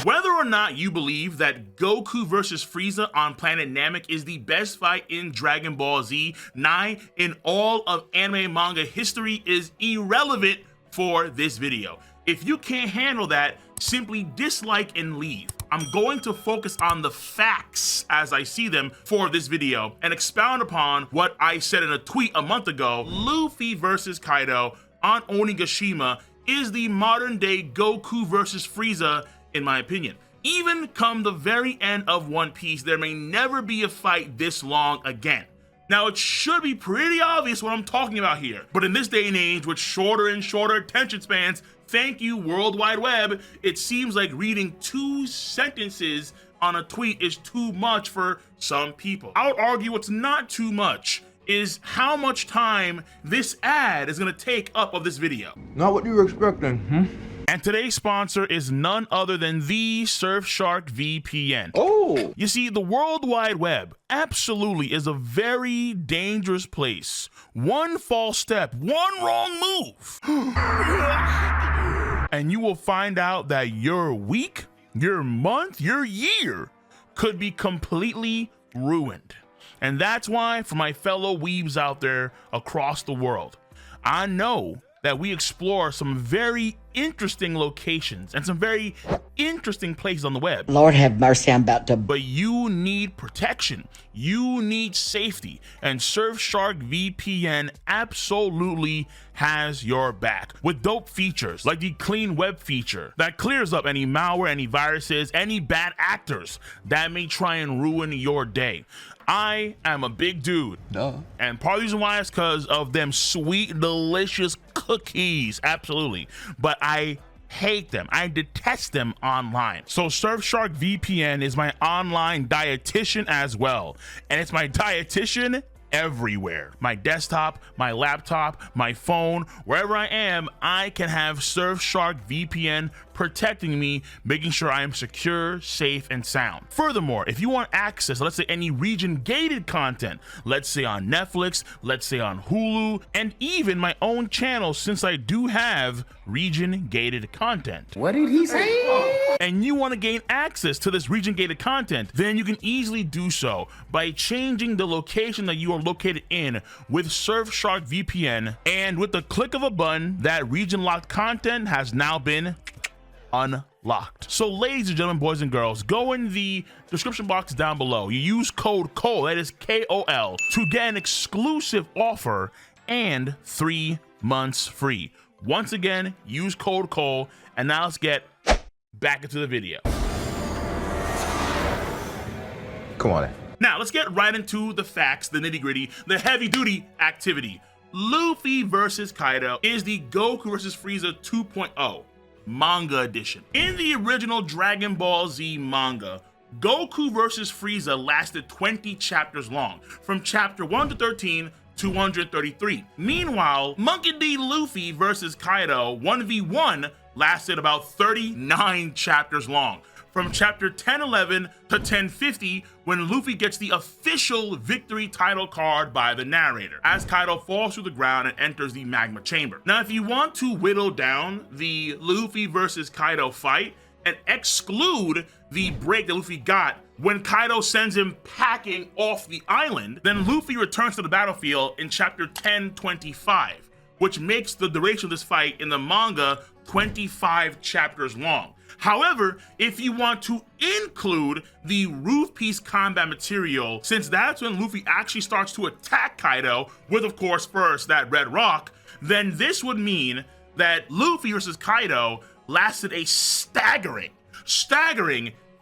Whether or not you believe that Goku vs Frieza on Planet Namek is the best fight in Dragon Ball Z 9 in all of anime manga history is irrelevant for this video. If you can't handle that, simply dislike and leave. I'm going to focus on the facts as I see them for this video and expound upon what I said in a tweet a month ago. Luffy vs Kaido on Onigashima is the modern day Goku vs Frieza in my opinion. Even come the very end of One Piece, there may never be a fight this long again. Now, it should be pretty obvious what I'm talking about here, but in this day and age with shorter and shorter attention spans, thank you World Wide Web, it seems like reading 2 sentences on a tweet is too much for some people. I would argue what's not too much is how much time this ad is gonna take up of this video. Not what you were expecting, And today's sponsor is none other than the Surfshark VPN. Oh! You see, the World Wide Web absolutely is a very dangerous place. One false step, one wrong move, and you will find out that your week, your month, your year could be completely ruined. And that's why, for my fellow weebs out there across the world, I know that we explore some very interesting locations and some very interesting places on the web. Lord have mercy, I'm about to... But you need protection, you need safety, and Surfshark VPN absolutely has your back with dope features like the clean web feature that clears up any malware, any viruses, any bad actors that may try and ruin your day. I am a big dude. Duh. And part of the reason why is because of them sweet, delicious cookies. Absolutely. But I hate them. I detest them online. So Surfshark VPN is my online dietitian as well. And it's my dietitian everywhere. My desktop, my laptop, my phone, wherever I am, I can have Surfshark VPN protecting me, making sure I am secure, safe, and sound. Furthermore, if you want access, let's say any region-gated content, let's say on Netflix, let's say on Hulu, and even my own channel, since I do have region-gated content. What did he say? And you want to gain access to this region-gated content, then you can easily do so by changing the location that you are located in with Surfshark VPN, and with the click of a button, that region-locked content has now been unlocked. So ladies and gentlemen, boys and girls, go in the description box down below. You use code KOL, that is KOL, to get an exclusive offer and 3 months free. Once again, use code KOL, and now let's get back into the video. Come on. Now let's get right into the facts, the nitty-gritty, the heavy-duty activity. Luffy vs Kaido is the Goku vs Frieza 2.0 Manga Edition. In the original Dragon Ball Z manga, Goku vs Frieza lasted 20 chapters long, from chapter 1 to 13 to 133. Meanwhile, Monkey D. Luffy vs Kaido 1v1 lasted about 39 chapters long, from chapter 1011 to 1050, when Luffy gets the official victory title card by the narrator, as Kaido falls through the ground and enters the magma chamber. Now, if you want to whittle down the Luffy versus Kaido fight and exclude the break that Luffy got when Kaido sends him packing off the island, then Luffy returns to the battlefield in chapter 1025, which makes the duration of this fight in the manga 25 chapters long. However, if you want to include the Roof Piece combat material, since that's when Luffy actually starts to attack Kaido, with of course first that red rock, then this would mean that Luffy versus Kaido lasted a staggering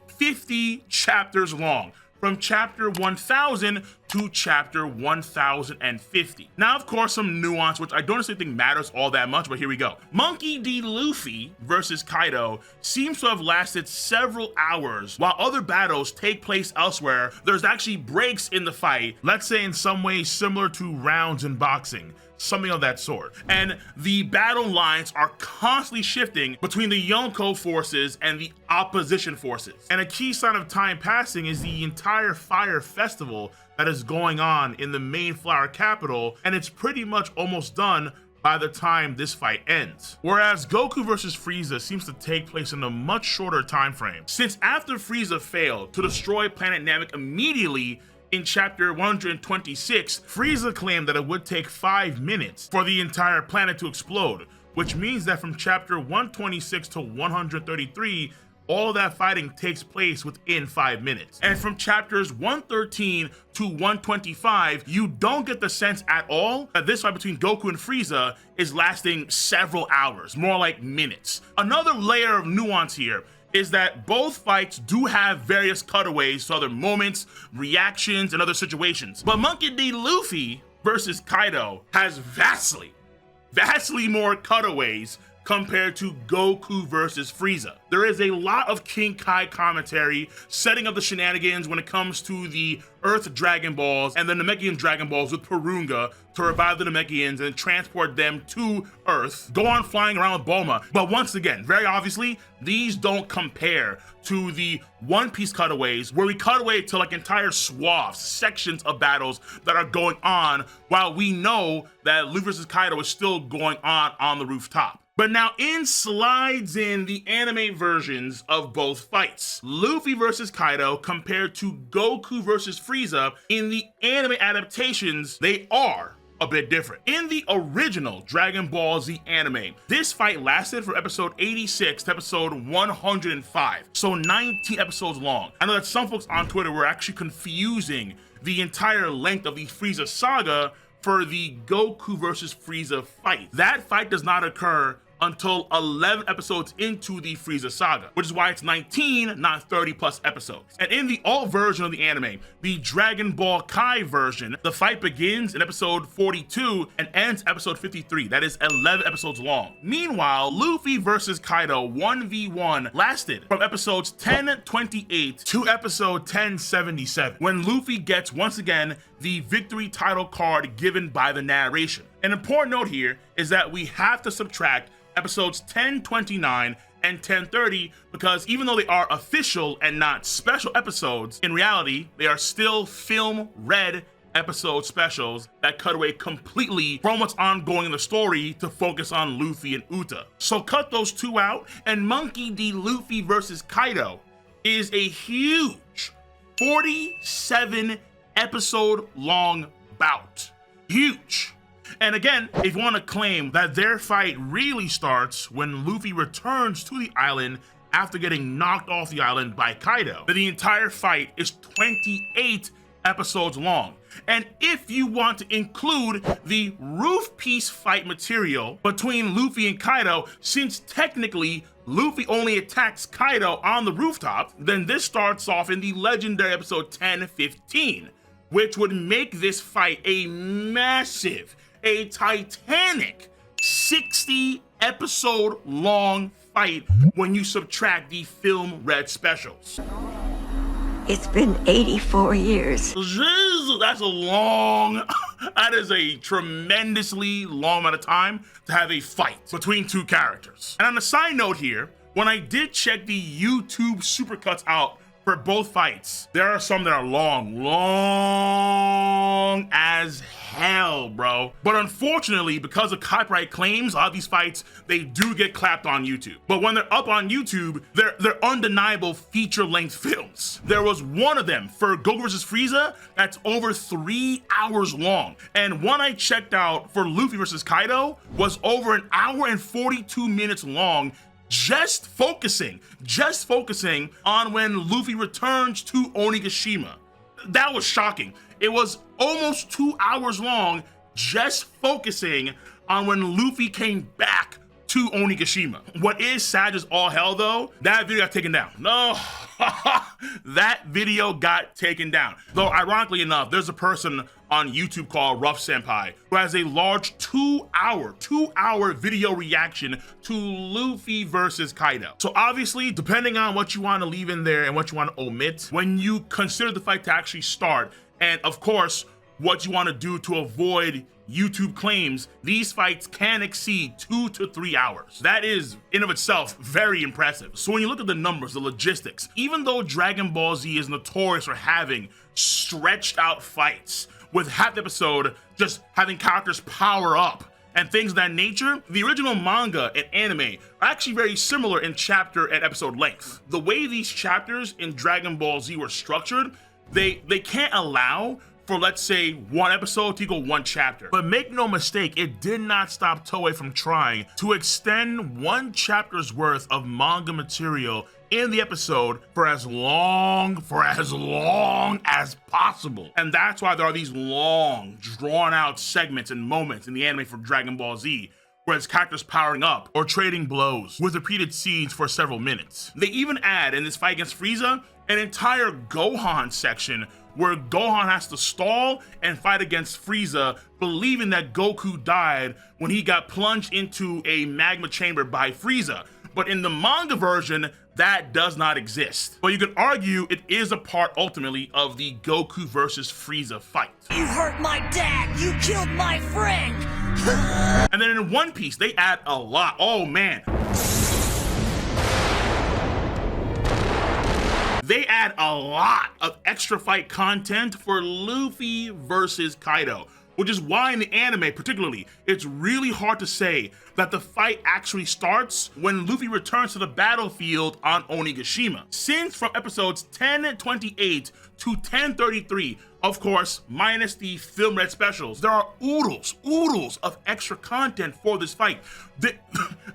50 chapters long, from chapter 1000 to chapter 1050. Now, of course, some nuance, which I don't necessarily think matters all that much, but here we go. Monkey D. Luffy versus Kaido seems to have lasted several hours, while other battles take place elsewhere. There's actually breaks in the fight, let's say in some ways similar to rounds in boxing, something of that sort. And the battle lines are constantly shifting between the Yonko forces and the opposition forces. And a key sign of time passing is the entire fire festival that is going on in the main flower capital, and it's pretty much almost done by the time this fight ends. Whereas Goku vs Frieza seems to take place in a much shorter time frame, since after Frieza failed to destroy planet Namek immediately in chapter 126, Frieza claimed that it would take 5 minutes for the entire planet to explode, which means that from chapter 126 to 133, all that fighting takes place within 5 minutes. And from chapters 113 to 125, you don't get the sense at all that this fight between Goku and Frieza is lasting several hours, more like minutes. Another layer of nuance here is that both fights do have various cutaways to other moments, reactions, and other situations. But Monkey D. Luffy versus Kaido has vastly more cutaways compared to Goku versus Frieza. There is a lot of King Kai commentary setting up the shenanigans when it comes to the Earth Dragon Balls and the Namekian Dragon Balls with Purunga to revive the Namekians and transport them to Earth, go on flying around with Bulma. But once again, very obviously, these don't compare to the One Piece cutaways where we cut away to like entire swaths, sections of battles that are going on while we know that Luffy vs Kaido is still going on the rooftop. But now in slides in the anime versions of both fights. Luffy versus Kaido compared to Goku versus Frieza, in the anime adaptations, they are a bit different. In the original Dragon Ball Z anime, this fight lasted from episode 86 to episode 105, so 19 episodes long. I know that some folks on Twitter were actually confusing the entire length of the Frieza saga for the Goku versus Frieza fight. That fight does not occur until 11 episodes into the Frieza saga, which is why it's 19, not 30 plus episodes. And in the alt version of the anime, the Dragon Ball Kai version, the fight begins in episode 42 and ends episode 53. That is 11 episodes long. Meanwhile, Luffy versus Kaido 1v1 lasted from episodes 1028 to episode 1077, when Luffy gets once again the victory title card given by the narration. An important note here is that we have to subtract episodes 1029 and 1030 because even though they are official and not special episodes, in reality, they are still film read episode specials that cut away completely from what's ongoing in the story to focus on Luffy and Uta. So cut those two out, and Monkey D. Luffy versus Kaido is a huge 47 episode long bout. Huge. And again, if you want to claim that their fight really starts when Luffy returns to the island after getting knocked off the island by Kaido, then the entire fight is 28 episodes long. And if you want to include the roof piece fight material between Luffy and Kaido, since technically Luffy only attacks Kaido on the rooftop, then this starts off in the legendary episode 1015, which would make this fight a massive, a titanic 60 episode long fight when you subtract the film read specials. It's been 84 years. That's a long, that is a tremendously long amount of time to have a fight between two characters. And on a side note here, when I did check the YouTube supercuts out for both fights, there are some that are long as hell, bro. But unfortunately, because of copyright claims, a lot of these fights, they do get clapped on YouTube. But when they're up on YouTube, they're undeniable feature-length films. There was one of them for Goku vs Frieza that's over 3 hours long. And one I checked out for Luffy vs Kaido was over 1 hour and 42 minutes long, just focusing on when Luffy returns to Onigashima. That was shocking. It was almost 2 hours long, just focusing on when Luffy came back to Onigashima. What is sad as all hell though, that video got taken down. No, that video got taken down. Though ironically enough, there's a person on YouTube called Rough Senpai who has a large 2 hour video reaction to Luffy versus Kaido. So obviously, depending on what you want to leave in there and what you want to omit, when you consider the fight to actually start, and of course, what you want to do to avoid YouTube claims, these fights can exceed 2 to 3 hours. That is, in of itself, very impressive. So when you look at the numbers, the logistics, even though Dragon Ball Z is notorious for having stretched out fights, with half the episode just having characters power up and things of that nature, the original manga and anime are actually very similar in chapter and episode length. The way these chapters in Dragon Ball Z were structured, they can't allow for, let's say, one episode to equal one chapter. But make no mistake, it did not stop Toei from trying to extend one chapter's worth of manga material in the episode for as long as possible. And that's why there are these long, drawn out segments and moments in the anime for Dragon Ball Z, where it's characters powering up or trading blows with repeated scenes for several minutes. They even add in this fight against Frieza an entire Gohan section where Gohan has to stall and fight against Frieza, believing that Goku died when he got plunged into a magma chamber by Frieza. But in the manga version, that does not exist. But you could argue it is a part ultimately of the Goku versus Frieza fight. You hurt my dad! You killed my friend! And then in One Piece, they add a lot. Oh man. They add a lot of extra fight content for Luffy versus Kaido, which is why in the anime particularly, it's really hard to say that the fight actually starts when Luffy returns to the battlefield on Onigashima. Since from episodes 1028 to 1033, of course, minus the film red specials, there are oodles of extra content for this fight.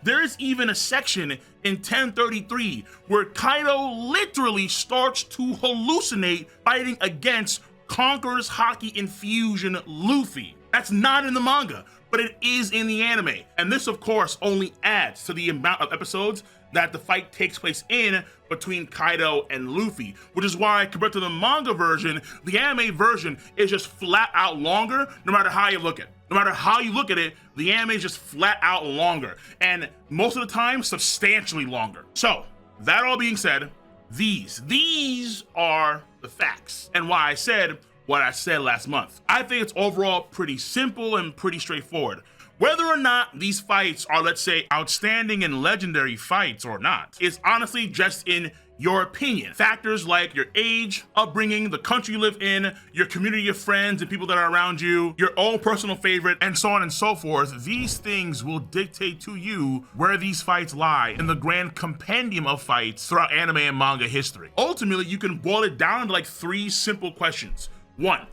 There is even a section in 1033 where Kaido literally starts to hallucinate fighting against Conqueror's Haki Infusion Luffy. That's not in the manga, but it is in the anime. And this, of course, only adds to the amount of episodes that the fight takes place in between Kaido and Luffy, which is why, compared to the manga version, the anime version is just flat out longer, no matter how you look at it. No matter how you look at it, the anime is just flat out longer, and most of the time, substantially longer. So, that all being said, these are the facts, and why I said what I said last month. I think it's overall pretty simple and pretty straightforward. Whether or not these fights are, let's say, outstanding and legendary fights or not, is honestly just in your opinion. Factors like your age, upbringing, the country you live in, your community of friends and people that are around you, your own personal favorite, and so on and so forth. These things will dictate to you where these fights lie in the grand compendium of fights throughout anime and manga history. Ultimately, you can boil it down to like three simple questions. One,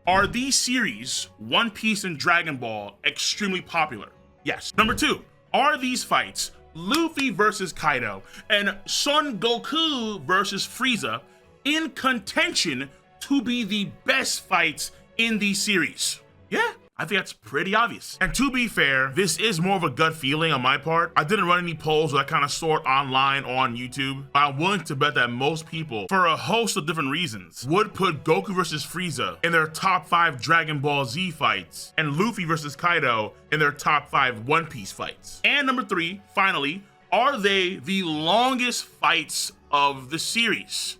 are these series, One Piece and Dragon Ball, extremely popular? Yes. Number two, are these fights, Luffy versus Kaido and Son Goku versus Frieza, in contention to be the best fights in these series? Yeah, I think that's pretty obvious. And to be fair, this is more of a gut feeling on my part. I didn't run any polls of that kind of sort online on YouTube, but I'm willing to bet that most people, for a host of different reasons, would put Goku versus Frieza in their top 5 Dragon Ball Z fights and Luffy versus Kaido in their top 5 One Piece fights. And number 3, finally, are they the longest fights of the series?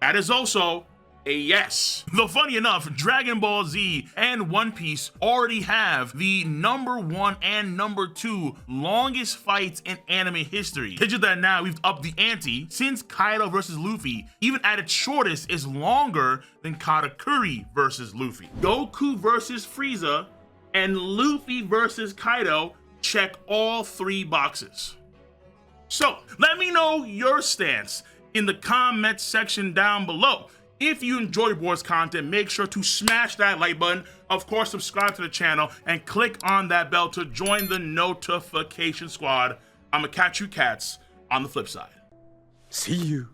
That is also a yes. Though funny enough, Dragon Ball Z and One Piece already have the number 1 and number 2 longest fights in anime history. It's just that now we've upped the ante, since Kaido versus Luffy, even at its shortest, is longer than Katakuri versus Luffy. Goku versus Frieza and Luffy versus Kaido check all 3 boxes. So let me know your stance in the comment section down below. If you enjoy boys content, make sure to smash that like button. Of course, subscribe to the channel and click on that bell to join the notification squad. I'ma catch you cats on the flip side. See you.